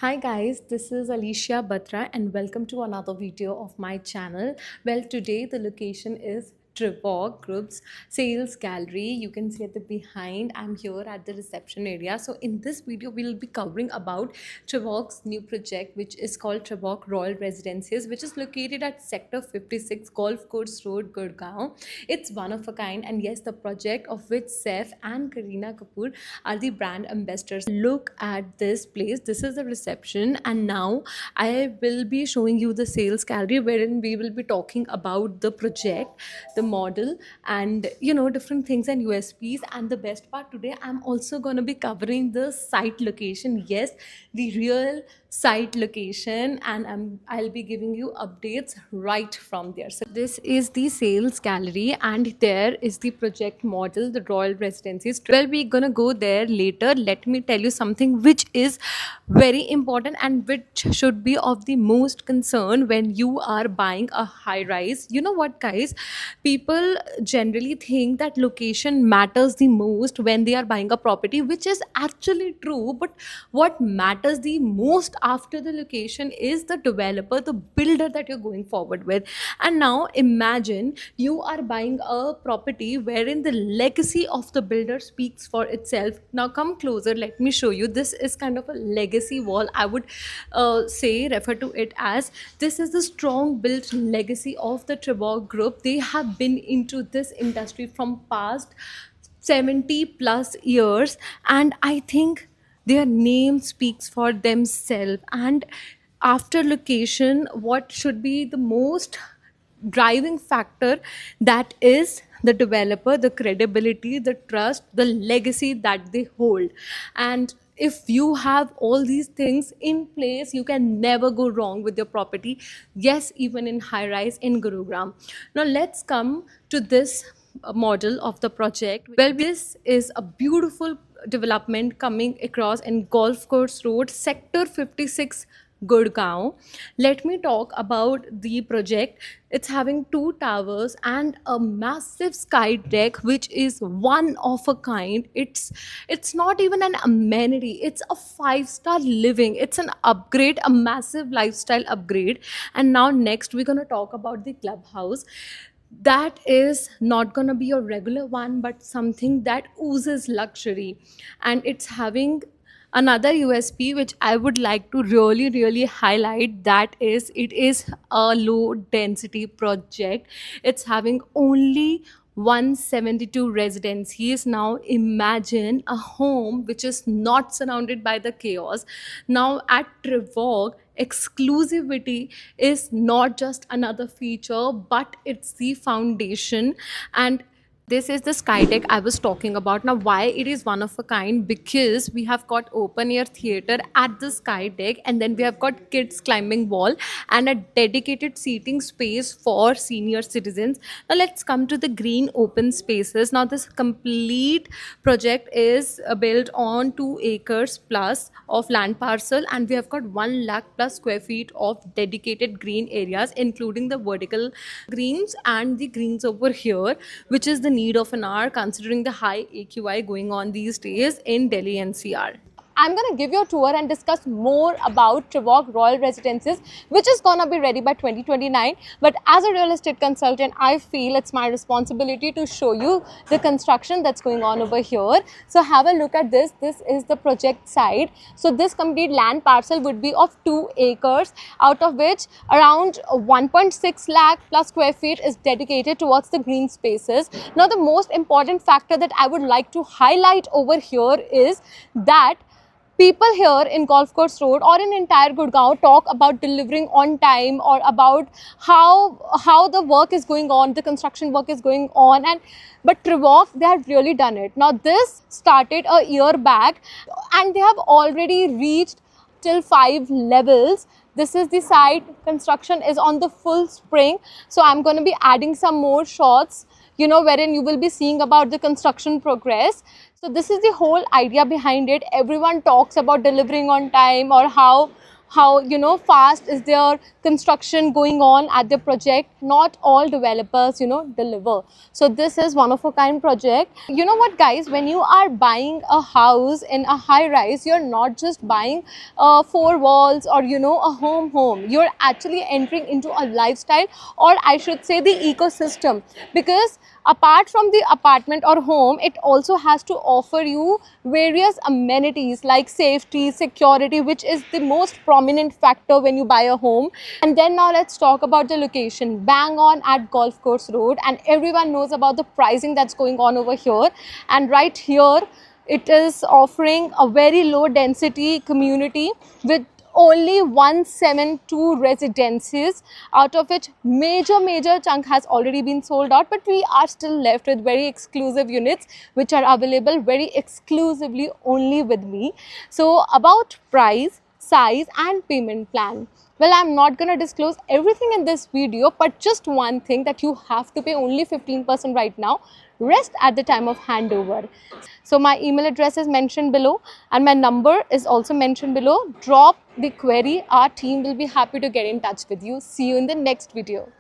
Hi guys, this is Alicia Batra and welcome to another video of my channel. Well, today the location is Trivog Group's sales gallery. You can see at the behind. I'm here at the reception area. So in this video, we'll be covering about Trivog's new project, which is called Trivog Royal Residences, which is located at Sector 56 Golf Course Road, Gurgaon. It's one of a kind, and yes, the project of which Saif and Kareena Kapoor are the brand ambassadors. Look at this place. This is the reception, and now I will be showing you the sales gallery wherein we will be talking about the project, the model, and different things and USPs. And the best part, today I'm also going to be covering the site location. Yes, the real site location, and I'll be giving you updates right from there. So this is the sales gallery, and there is the project model, the Royal Residencies. Well, we're gonna go there later. Let me tell you something which is very important and which should be of the most concern when you are buying a high rise. You know what, guys? People generally think that location matters the most when they are buying a property, which is actually true. But what matters the most after the location is the developer, the builder that you're going forward with. And now imagine you are buying a property wherein the legacy of the builder speaks for itself. Now come closer, let me show you. This is kind of a legacy wall, I would refer to it as. This is the strong built legacy of the Trivog Group. They have been into this industry from past 70 plus years, and I think their name speaks for themselves. And after location, what should be the most driving factor? That is the developer, the credibility, the trust, the legacy that they hold. And if you have all these things in place, you can never go wrong with your property. Yes, even in high rise in Gurugram. Now let's come to this model of the project. Well, this is a beautiful development coming across in Golf Course Road, Sector 56, Gurgaon. Let me talk about the project. It's having two towers and a massive sky deck, which is one of a kind. It's not even an amenity. It's a five-star living. It's an upgrade, a massive lifestyle upgrade. And now next we're gonna talk about the clubhouse. That is not gonna be a regular one, but something that oozes luxury, and it's having another USP which I would like to really highlight. That is, it is a low density project. It's having only 172 residencies. Now imagine a home which is not surrounded by the chaos. Now at Trivog, exclusivity is not just another feature, but it's the foundation. And this is the sky deck I was talking about. Now, why it is one of a kind? Because we have got open air theater at the sky deck, and then we have got kids climbing wall and a dedicated seating space for senior citizens. Now, let's come to the green open spaces. Now, this complete project is built on 2 acres plus of land parcel, and we have got 1 lakh plus square feet of dedicated green areas, including the vertical greens and the greens over here, which is the need of an hour considering the high AQI going on these days in Delhi NCR. I'm going to give you a tour and discuss more about Trivog Royal Residences, which is going to be ready by 2029. But as a real estate consultant, I feel it's my responsibility to show you the construction that's going on over here. So have a look at this. This is the project side. So this complete land parcel would be of 2 acres, out of which around 1.6 lakh plus square feet is dedicated towards the green spaces. Now, the most important factor that I would like to highlight over here is that people here in Golf Course Road or in entire Gurgaon talk about delivering on time, or about how the work is going on, the construction work is going on, but Trivog, they have really done it. Now this started a year back and they have already reached till 5 levels. This is the site. Construction is on the full spring. So I'm going to be adding some more shots, wherein you will be seeing about the construction progress. So this is the whole idea behind it. Everyone talks about delivering on time, or how how, you know, fast is their construction going on at the project. Not all developers, you know, deliver. So this is one of a kind project. You know what, guys, when you are buying a house in a high rise, you're not just buying four walls or, you know, a home. You're actually entering into a lifestyle, or I should say the ecosystem, because apart from the apartment or home, it also has to offer you various amenities like safety, security, which is the most prominent factor when you buy a home. And then now let's talk about the location. Bang on at Golf Course Road, and everyone knows about the pricing that's going on over here. And right here, it is offering a very low density community with only 172 residences, out of which major chunk has already been sold out, but we are still left with very exclusive units which are available very exclusively only with me. So about price, size and payment plan, well, I'm not going to disclose everything in this video, but just one thing, that you have to pay only 15% right now, rest at the time of handover. So my email address is mentioned below and my number is also mentioned below. Drop the query. Our team will be happy to get in touch with you. See you in the next video.